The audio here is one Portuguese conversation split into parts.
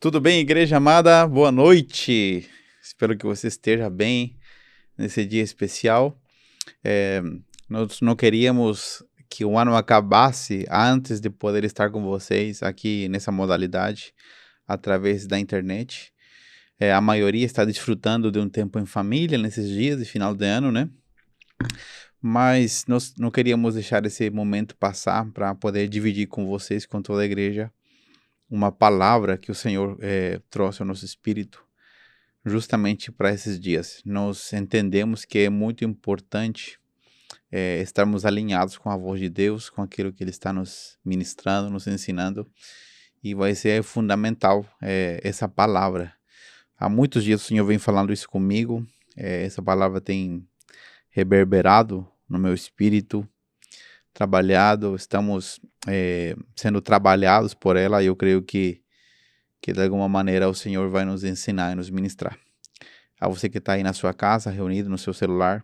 Tudo bem, igreja amada? Boa noite. Espero que você esteja bem nesse dia especial. É, Nós não queríamos que o ano acabasse antes de poder estar com vocês aqui nessa modalidade, através da internet. A maioria está desfrutando de um tempo em família nesses dias de final de ano, né? Mas nós não queríamos deixar esse momento passar para poder dividir com vocês, com toda a igreja, uma palavra que o Senhor trouxe ao nosso espírito justamente para esses dias. Nós entendemos que é muito importante estarmos alinhados com a voz de Deus, com aquilo que Ele está nos ministrando, nos ensinando, e vai ser fundamental essa palavra. Há muitos dias o Senhor vem falando isso comigo, essa palavra tem reverberado no meu espírito, trabalhado, estamos sendo trabalhados por ela, e eu creio que de alguma maneira o Senhor vai nos ensinar e nos ministrar. A você que está aí na sua casa, reunido no seu celular,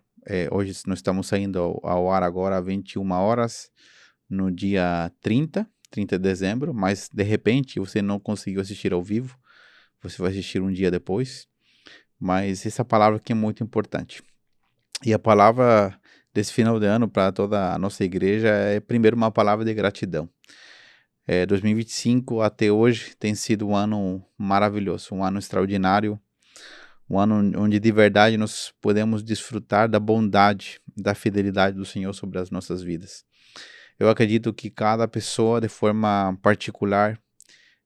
hoje nós estamos saindo ao ar agora às 21 horas, no dia 30 de dezembro, mas de repente você não conseguiu assistir ao vivo, você vai assistir um dia depois, mas essa palavra aqui é muito importante. E a palavra desse final de ano para toda a nossa igreja é primeiro uma palavra de gratidão. 2025 até hoje tem sido um ano maravilhoso, um ano extraordinário, um ano onde de verdade nós podemos desfrutar da bondade, da fidelidade do Senhor sobre as nossas vidas. Eu acredito que cada pessoa de forma particular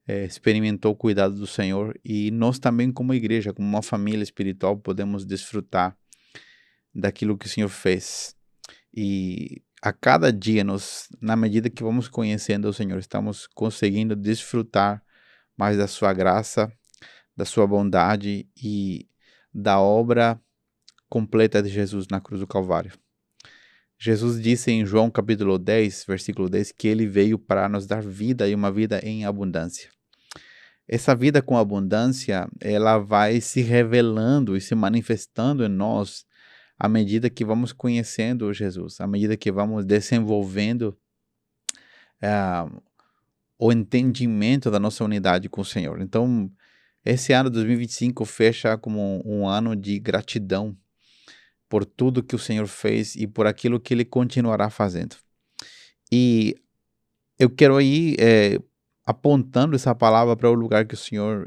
experimentou o cuidado do Senhor, e nós também como igreja, como uma família espiritual, podemos desfrutar daquilo que o Senhor fez. E a cada dia, nós, na medida que vamos conhecendo o Senhor, estamos conseguindo desfrutar mais da sua graça, da sua bondade e da obra completa de Jesus na cruz do Calvário. Jesus disse em João capítulo 10, versículo 10, que ele veio para nos dar vida e uma vida em abundância. Essa vida com abundância, ela vai se revelando e se manifestando em nós à medida que vamos conhecendo Jesus, à medida que vamos desenvolvendo o entendimento da nossa unidade com o Senhor. Então, esse ano 2025 fecha como um ano de gratidão por tudo que o Senhor fez e por aquilo que Ele continuará fazendo. E eu quero ir apontando essa palavra para o lugar que o Senhor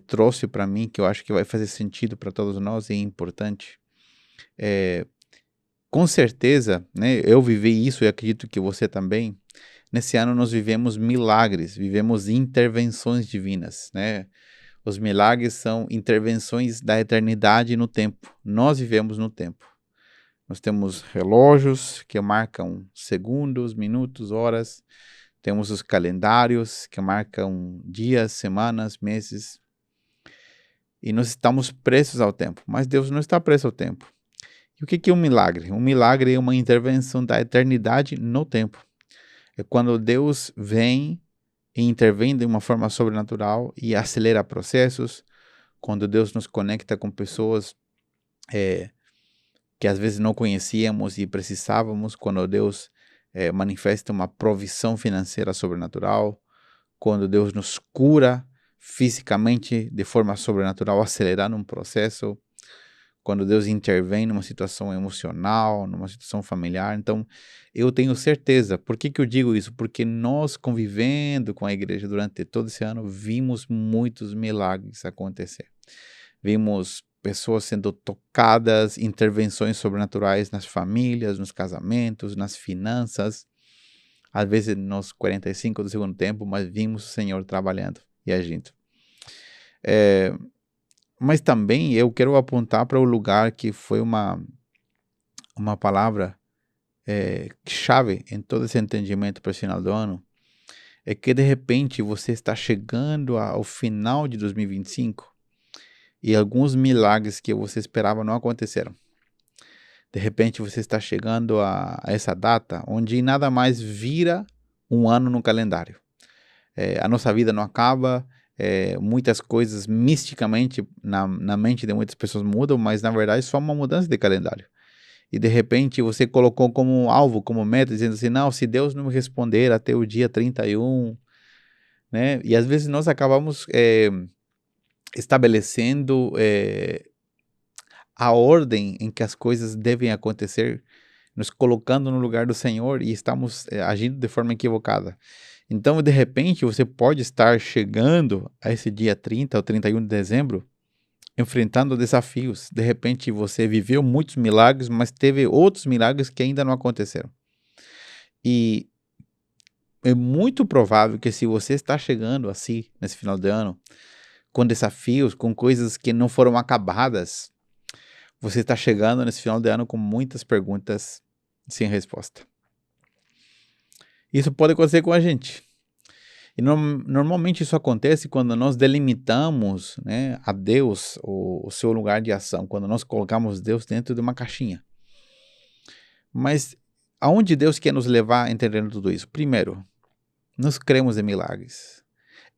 trouxe para mim, que eu acho que vai fazer sentido para todos nós e é importante. Com certeza, né, eu vivi isso e acredito que você também. Nesse ano nós vivemos milagres, vivemos intervenções divinas, né? Os milagres são intervenções da eternidade no tempo. Nós vivemos no tempo. Nós temos relógios que marcam segundos, minutos, horas. Temos os calendários que marcam dias, semanas, meses. E nós estamos presos ao tempo. Mas Deus não está preso ao tempo. E o que é um milagre? Um milagre é uma intervenção da eternidade no tempo. É quando Deus vem e intervém de uma forma sobrenatural e acelera processos, quando Deus nos conecta com pessoas que às vezes não conhecíamos e precisávamos, quando Deus manifesta uma provisão financeira sobrenatural, quando Deus nos cura fisicamente de forma sobrenatural, acelerando um processo, quando Deus intervém numa situação emocional, numa situação familiar. Então, eu tenho certeza. Por que eu digo isso? Porque nós, convivendo com a igreja durante todo esse ano, vimos muitos milagres acontecer. Vimos pessoas sendo tocadas, intervenções sobrenaturais nas famílias, nos casamentos, nas finanças. Às vezes nos 45 do segundo tempo, mas vimos o Senhor trabalhando e agindo. Mas também eu quero apontar para o lugar que foi uma palavra chave em todo esse entendimento para o final do ano, é que de repente você está chegando ao final de 2025 e alguns milagres que você esperava não aconteceram. De repente você está chegando a essa data onde nada mais vira um ano no calendário. A nossa vida não acaba, muitas coisas misticamente na mente de muitas pessoas mudam, mas na verdade é só uma mudança de calendário. E de repente você colocou como alvo, como meta, dizendo assim, não, se Deus não me responder até o dia 31 né? E às vezes nós acabamos estabelecendo a ordem em que as coisas devem acontecer, nos colocando no lugar do Senhor e estamos agindo de forma equivocada. Então, de repente, você pode estar chegando a esse dia 30 ou 31 de dezembro, enfrentando desafios. De repente, você viveu muitos milagres, mas teve outros milagres que ainda não aconteceram. E é muito provável que se você está chegando assim, nesse final de ano, com desafios, com coisas que não foram acabadas, você está chegando nesse final de ano com muitas perguntas sem resposta. Isso pode acontecer com a gente. E normalmente isso acontece quando nós delimitamos, né, a Deus o seu lugar de ação, quando nós colocamos Deus dentro de uma caixinha. Mas aonde Deus quer nos levar entendendo tudo isso? Primeiro, nós cremos em milagres.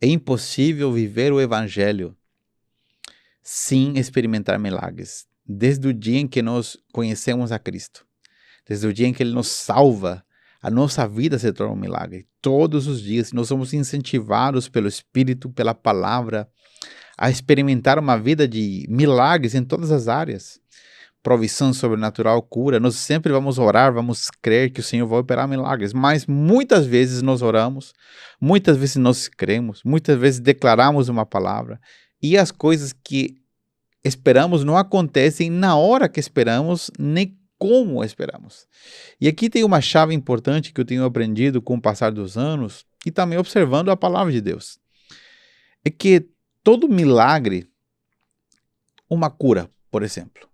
É impossível viver o evangelho sem experimentar milagres. Desde o dia em que nós conhecemos a Cristo, desde o dia em que Ele nos salva, a nossa vida se torna um milagre. Todos os dias nós somos incentivados pelo Espírito, pela palavra, a experimentar uma vida de milagres em todas as áreas. Provisão sobrenatural, cura. Nós sempre vamos orar, vamos crer que o Senhor vai operar milagres. Mas muitas vezes nós oramos, muitas vezes nós cremos, muitas vezes declaramos uma palavra e as coisas que esperamos não acontecem na hora que esperamos, nem como esperamos. E aqui tem uma chave importante que eu tenho aprendido com o passar dos anos e também observando a palavra de Deus. É que todo milagre, uma cura, por exemplo,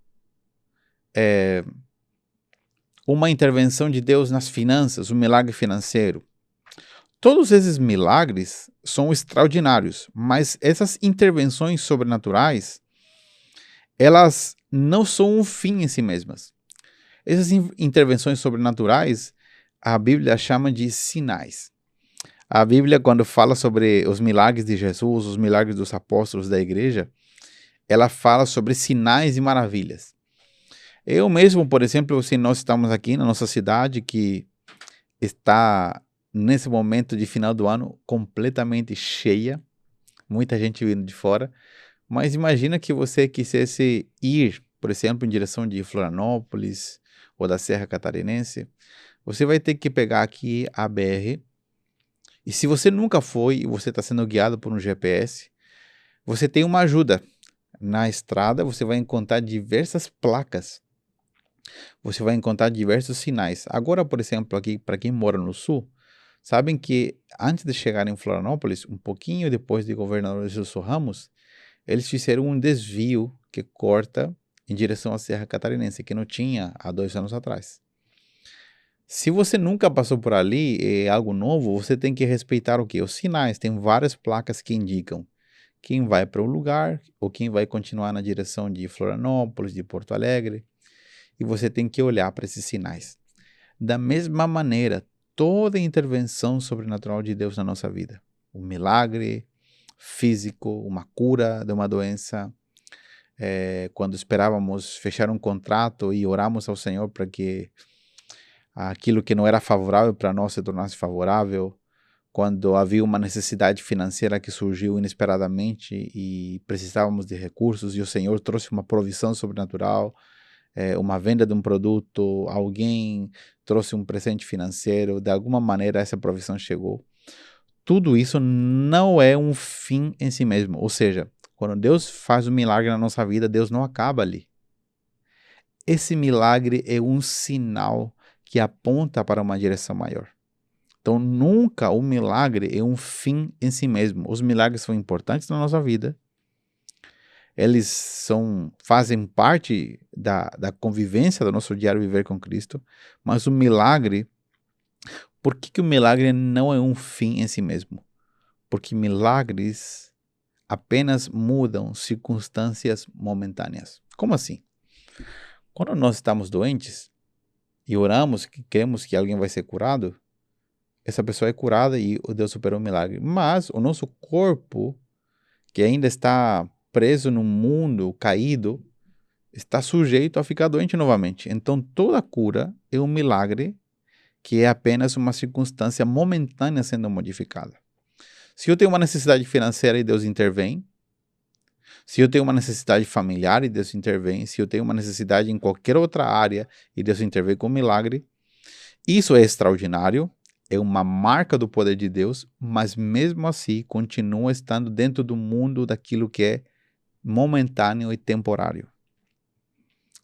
uma intervenção de Deus nas finanças, um milagre financeiro, todos esses milagres são extraordinários, mas essas intervenções sobrenaturais, elas não são um fim em si mesmas. Essas intervenções sobrenaturais, a Bíblia chama de sinais. A Bíblia, quando fala sobre os milagres de Jesus, os milagres dos apóstolos da igreja, ela fala sobre sinais e maravilhas. Eu mesmo, por exemplo, se nós estamos aqui na nossa cidade, que está nesse momento de final do ano completamente cheia, muita gente vindo de fora, mas imagina que você quisesse ir, por exemplo, em direção de Florianópolis ou da Serra Catarinense, você vai ter que pegar aqui a BR, e se você nunca foi e você está sendo guiado por um GPS, você tem uma ajuda. Na estrada você vai encontrar diversas placas, você vai encontrar diversos sinais. Agora, por exemplo, aqui para quem mora no sul, sabem que antes de chegar em Florianópolis, um pouquinho depois de Governador Jesus Ramos, eles fizeram um desvio que corta em direção à Serra Catarinense, que não tinha há 2 anos atrás. Se você nunca passou por ali, é algo novo, você tem que respeitar o quê? Os sinais. Tem várias placas que indicam quem vai para o lugar ou quem vai continuar na direção de Florianópolis, de Porto Alegre. E você tem que olhar para esses sinais. Da mesma maneira, toda intervenção sobrenatural de Deus na nossa vida, um milagre físico, uma cura de uma doença, quando esperávamos fechar um contrato e oramos ao Senhor para que aquilo que não era favorável para nós se tornasse favorável, quando havia uma necessidade financeira que surgiu inesperadamente e precisávamos de recursos e o Senhor trouxe uma provisão sobrenatural, uma venda de um produto, alguém trouxe um presente financeiro, de alguma maneira essa provisão chegou. Tudo isso não é um fim em si mesmo, ou seja, quando Deus faz um milagre na nossa vida, Deus não acaba ali. Esse milagre é um sinal que aponta para uma direção maior. Então, nunca o milagre é um fim em si mesmo. Os milagres são importantes na nossa vida. Eles fazem parte da convivência do nosso diário viver com Cristo. Mas o milagre, por que o milagre não é um fim em si mesmo? Porque milagres apenas mudam circunstâncias momentâneas. Como assim? Quando nós estamos doentes e oramos, que queremos que alguém vai ser curado, essa pessoa é curada e Deus superou o milagre. Mas o nosso corpo, que ainda está preso no mundo caído, está sujeito a ficar doente novamente. Então toda cura é um milagre que é apenas uma circunstância momentânea sendo modificada. Se eu tenho uma necessidade financeira e Deus intervém, se eu tenho uma necessidade familiar e Deus intervém, se eu tenho uma necessidade em qualquer outra área e Deus intervém com um milagre, isso é extraordinário, é uma marca do poder de Deus, mas mesmo assim continua estando dentro do mundo daquilo que é momentâneo e temporário.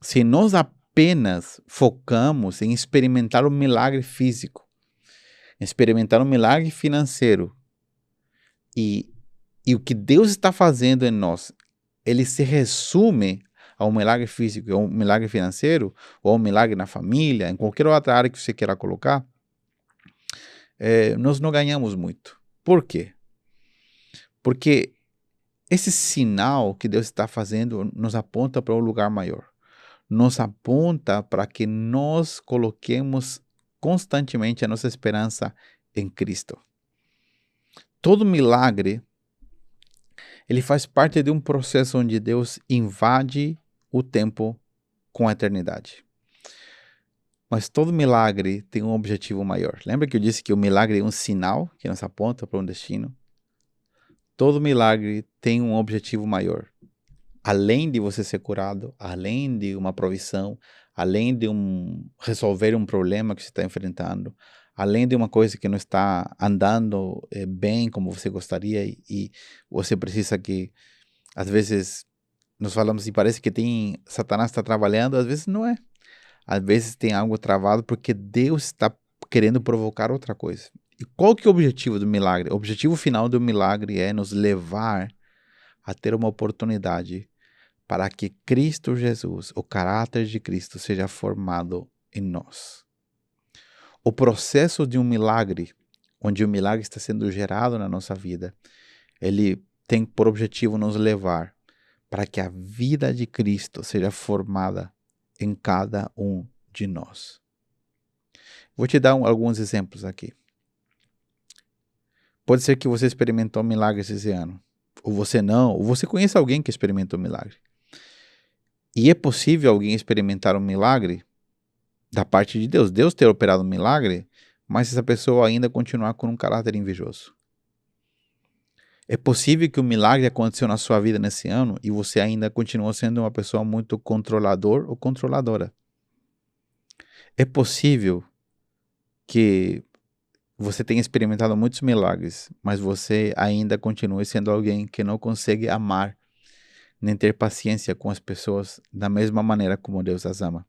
Se nós apenas focamos em experimentar um milagre físico, experimentar um milagre financeiro, e o que Deus está fazendo em nós, ele se resume a um milagre físico, a um milagre financeiro, ou a um milagre na família, em qualquer outra área que você queira colocar, nós não ganhamos muito. Por quê? Porque esse sinal que Deus está fazendo nos aponta para um lugar maior. Nos aponta para que nós coloquemos constantemente a nossa esperança em Cristo. Todo milagre, ele faz parte de um processo onde Deus invade o tempo com a eternidade. Mas todo milagre tem um objetivo maior. Lembra que eu disse que o milagre é um sinal que nos aponta para um destino? Todo milagre tem um objetivo maior. Além de você ser curado, além de uma provisão, além de resolver um problema que você está enfrentando, além de uma coisa que não está andando bem como você gostaria e você precisa que, às vezes, nós falamos e parece que Satanás está trabalhando, às vezes não é. Às vezes tem algo travado porque Deus está querendo provocar outra coisa. E qual que é o objetivo do milagre? O objetivo final do milagre é nos levar a ter uma oportunidade para que Cristo Jesus, o caráter de Cristo, seja formado em nós. O processo de um milagre, onde o milagre está sendo gerado na nossa vida, ele tem por objetivo nos levar para que a vida de Cristo seja formada em cada um de nós. Vou te dar alguns exemplos aqui. Pode ser que você experimentou milagres esse ano, ou você não, ou você conhece alguém que experimentou milagre. E é possível alguém experimentar um milagre da parte de Deus, Deus ter operado um milagre, mas essa pessoa ainda continuar com um caráter invejoso. É possível que um milagre aconteceu na sua vida nesse ano e você ainda continua sendo uma pessoa muito controlador ou controladora. É possível que você tenha experimentado muitos milagres, mas você ainda continue sendo alguém que não consegue amar nem ter paciência com as pessoas da mesma maneira como Deus as ama.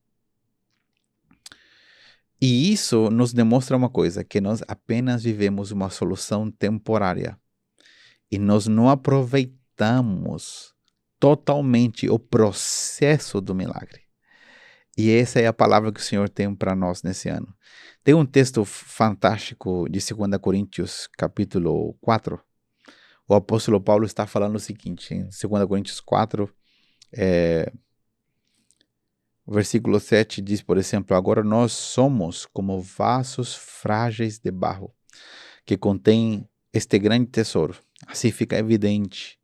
E isso nos demonstra uma coisa, que nós apenas vivemos uma solução temporária. E nós não aproveitamos totalmente o processo do milagre. E essa é a palavra que o Senhor tem para nós nesse ano. Tem um texto fantástico de 2 Coríntios, capítulo 4. O apóstolo Paulo está falando o seguinte, em 2 Coríntios 4, versículo 7 diz, por exemplo, agora nós somos como vasos frágeis de barro, que contém este grande tesouro. Assim fica evidente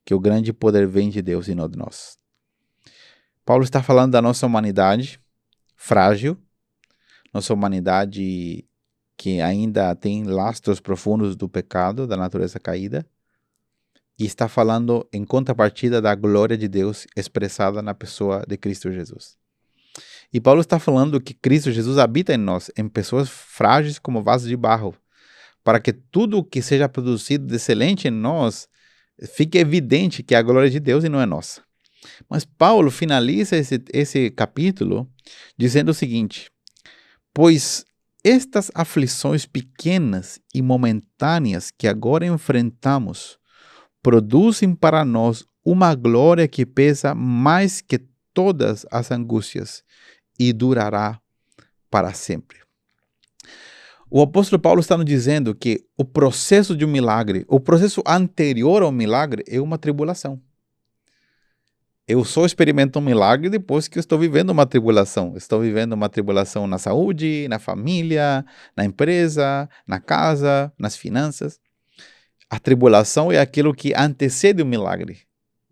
que o grande poder vem de Deus e não de nós. Paulo está falando da nossa humanidade frágil, nossa humanidade que ainda tem lastros profundos do pecado, da natureza caída, e está falando em contrapartida da glória de Deus expressada na pessoa de Cristo Jesus. E Paulo está falando que Cristo Jesus habita em nós, em pessoas frágeis como vasos de barro, para que tudo o que seja produzido de excelente em nós fique evidente que é a glória de Deus e não é nossa. Mas Paulo finaliza esse capítulo dizendo o seguinte: pois estas aflições pequenas e momentâneas que agora enfrentamos produzem para nós uma glória que pesa mais que todas as angústias e durará para sempre. O apóstolo Paulo está nos dizendo que o processo de um milagre, o processo anterior ao milagre é uma tribulação. Eu só experimento um milagre depois que eu estou vivendo uma tribulação. Estou vivendo uma tribulação na saúde, na família, na empresa, na casa, nas finanças. A tribulação é aquilo que antecede o milagre.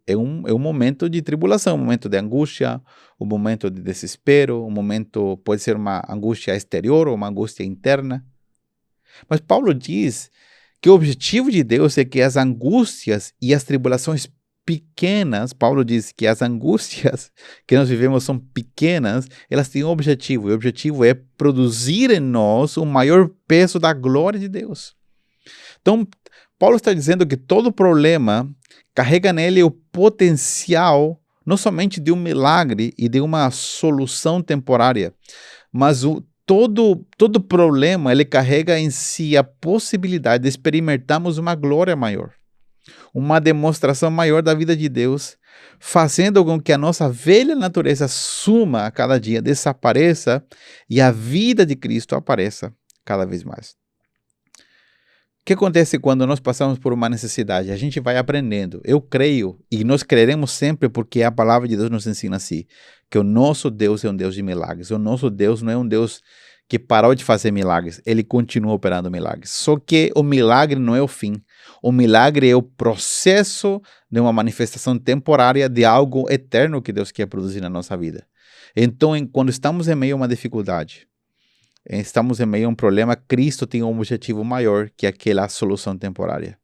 É um momento de tribulação, um momento de angústia, um momento de desespero, um momento, pode ser uma angústia exterior ou uma angústia interna. Mas Paulo diz Que o objetivo de Deus é que as angústias e as tribulações pequenas, Paulo diz que as angústias que nós vivemos são pequenas, elas têm um objetivo, e o objetivo é produzir em nós o maior peso da glória de Deus. Então, Paulo está dizendo que todo problema carrega nele o potencial não somente de um milagre e de uma solução temporária, mas todo problema ele carrega em si a possibilidade de experimentarmos uma glória maior, uma demonstração maior da vida de Deus, fazendo com que a nossa velha natureza suma a cada dia, desapareça e a vida de Cristo apareça cada vez mais. O que acontece quando nós passamos por uma necessidade? A gente vai aprendendo. Eu creio, e nós creremos sempre porque a palavra de Deus nos ensina assim, que o nosso Deus é um Deus de milagres. O nosso Deus não é um Deus que parou de fazer milagres, ele continua operando milagres. Só que o milagre não é o fim. O milagre é o processo de uma manifestação temporária de algo eterno que Deus quer produzir na nossa vida. Então, quando estamos em meio a uma dificuldade, estamos em meio a um problema, Cristo tem um objetivo maior que aquela solução temporária.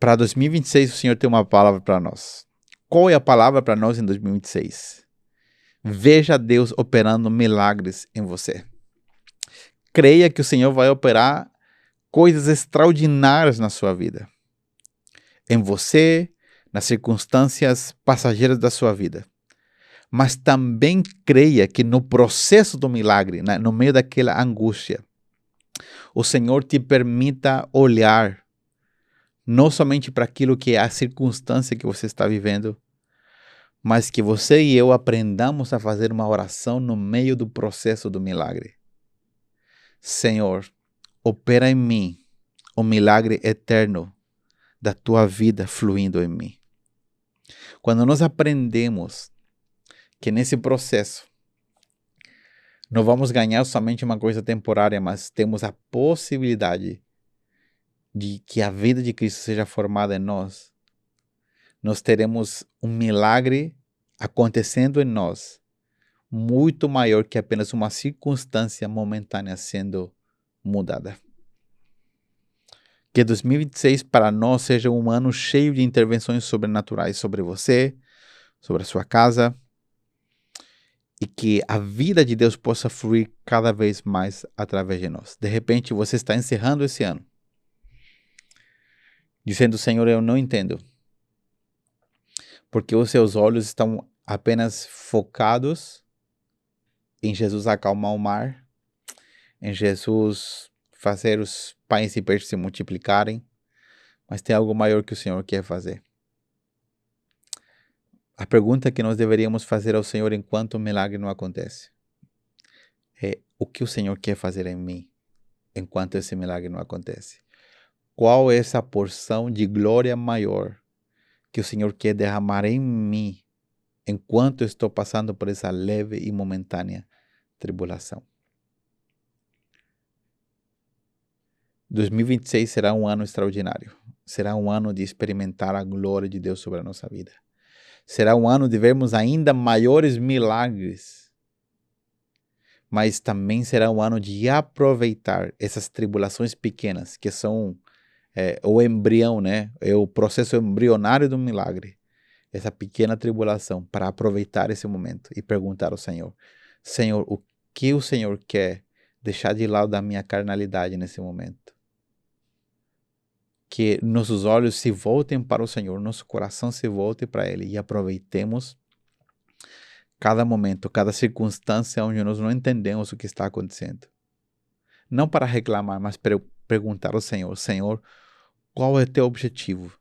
Para 2026, o Senhor tem uma palavra para nós. Qual é a palavra para nós em 2026? Veja Deus operando milagres em você. Creia que o Senhor vai operar coisas extraordinárias na sua vida. Em você, nas circunstâncias passageiras da sua vida. Mas também creia que no processo do milagre, no meio daquela angústia, o Senhor te permita olhar não somente para aquilo que é a circunstância que você está vivendo, mas que você e eu aprendamos a fazer uma oração no meio do processo do milagre. Senhor, opera em mim o milagre eterno da tua vida fluindo em mim. Quando nós aprendemos que nesse processo não vamos ganhar somente uma coisa temporária, mas temos a possibilidade de que a vida de Cristo seja formada em nós, nós teremos um milagre acontecendo em nós, muito maior que apenas uma circunstância momentânea sendo mudada. Que 2026 para nós seja um ano cheio de intervenções sobrenaturais sobre você, sobre a sua casa, e que a vida de Deus possa fluir cada vez mais através de nós. De repente, você está encerrando esse ano, dizendo, Senhor, eu não entendo, porque os seus olhos estão apenas focados em Jesus acalmar o mar, em Jesus fazer os pães e peixes se multiplicarem, mas tem algo maior que o Senhor quer fazer. A pergunta que nós deveríamos fazer ao Senhor enquanto o milagre não acontece é: o que o Senhor quer fazer em mim enquanto esse milagre não acontece? Qual é essa porção de glória maior que o Senhor quer derramar em mim enquanto eu estou passando por essa leve e momentânea tribulação? 2026 será um ano extraordinário. Será um ano de experimentar a glória de Deus sobre a nossa vida. Será um ano de vermos ainda maiores milagres. Mas também será um ano de aproveitar essas tribulações pequenas, que são o embrião, né? É o processo embrionário do milagre. Essa pequena tribulação, para aproveitar esse momento e perguntar ao Senhor: Senhor, o que o Senhor quer deixar de lado da minha carnalidade nesse momento? Que nossos olhos se voltem para o Senhor, nosso coração se volte para Ele e aproveitemos cada momento, cada circunstância onde nós não entendemos o que está acontecendo. Não para reclamar, mas para perguntar ao Senhor: Senhor, qual é o teu objetivo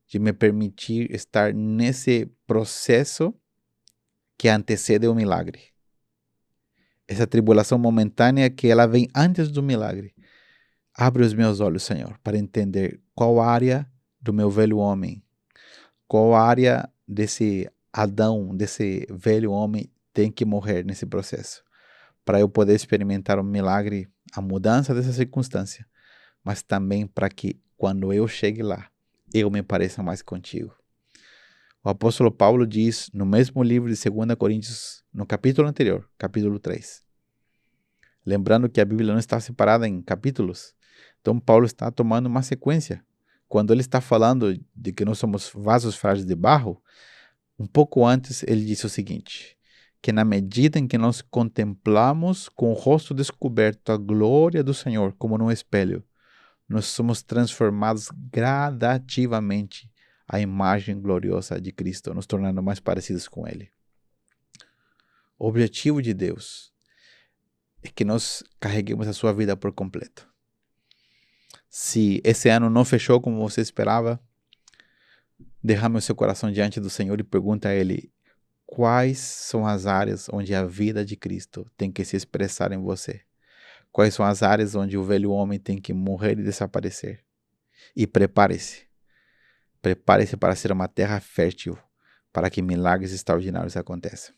de me permitir estar nesse processo que antecede o milagre? Essa tribulação momentânea que ela vem antes do milagre. Abre os meus olhos, Senhor, para entender qual área do meu velho homem, qual área desse Adão, desse velho homem tem que morrer nesse processo, para eu poder experimentar o milagre, a mudança dessa circunstância, mas também para que quando eu chegue lá, eu me pareça mais contigo. O apóstolo Paulo diz no mesmo livro de 2 Coríntios, no capítulo anterior, capítulo 3. Lembrando que a Bíblia não está separada em capítulos, Então, Paulo está tomando uma sequência. Quando ele está falando de que nós somos vasos frágeis de barro, um pouco antes ele disse o seguinte, que na medida em que nós contemplamos com o rosto descoberto a glória do Senhor como num espelho, nós somos transformados gradativamente à imagem gloriosa de Cristo, nos tornando mais parecidos com Ele. O objetivo de Deus é que nós carreguemos a sua vida por completo. Se esse ano não fechou como você esperava, derrame o seu coração diante do Senhor e pergunta a Ele quais são as áreas onde a vida de Cristo tem que se expressar em você. Quais são as áreas onde o velho homem tem que morrer e desaparecer. E prepare-se. Prepare-se para ser uma terra fértil, para que milagres extraordinários aconteçam.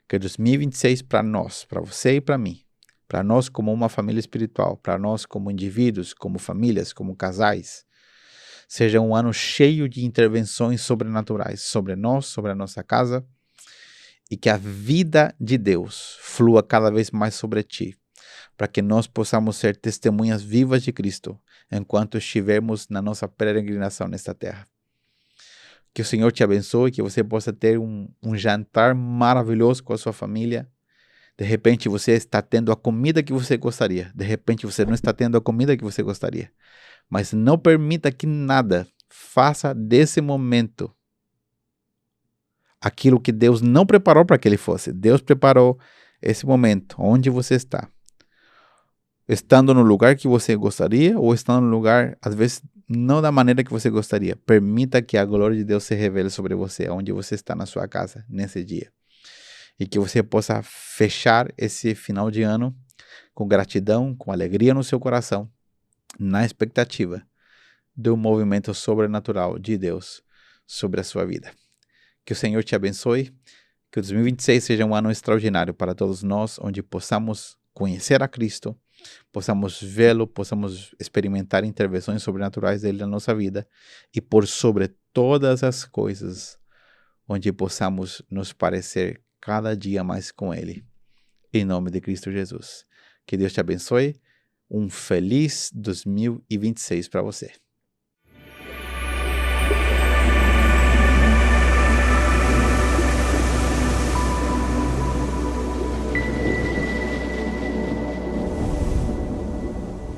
Que 2026 para nós, para você e para mim, para nós como uma família espiritual, para nós como indivíduos, como famílias, como casais, seja um ano cheio de intervenções sobrenaturais sobre nós, sobre a nossa casa, e que a vida de Deus flua cada vez mais sobre ti, para que nós possamos ser testemunhas vivas de Cristo, enquanto estivermos na nossa peregrinação nesta terra. Que o Senhor te abençoe, que você possa ter um jantar maravilhoso com a sua família. De repente você está tendo a comida que você gostaria, de repente você não está tendo a comida que você gostaria, mas não permita que nada faça desse momento aquilo que Deus não preparou para que ele fosse. Deus preparou esse momento, onde você está. Estando no lugar que você gostaria ou estando no lugar, às vezes, não da maneira que você gostaria. Permita que a glória de Deus se revele sobre você, onde você está na sua casa, nesse dia. E que você possa fechar esse final de ano com gratidão, com alegria no seu coração, na expectativa do movimento sobrenatural de Deus sobre a sua vida. Que o Senhor te abençoe, que o 2026 seja um ano extraordinário para todos nós, onde possamos conhecer a Cristo, possamos vê-lo, possamos experimentar intervenções sobrenaturais dele na nossa vida e por sobre todas as coisas, onde possamos nos parecer cada dia mais com ele. Em nome de Cristo Jesus. Que Deus te abençoe. Um feliz 2026 para você.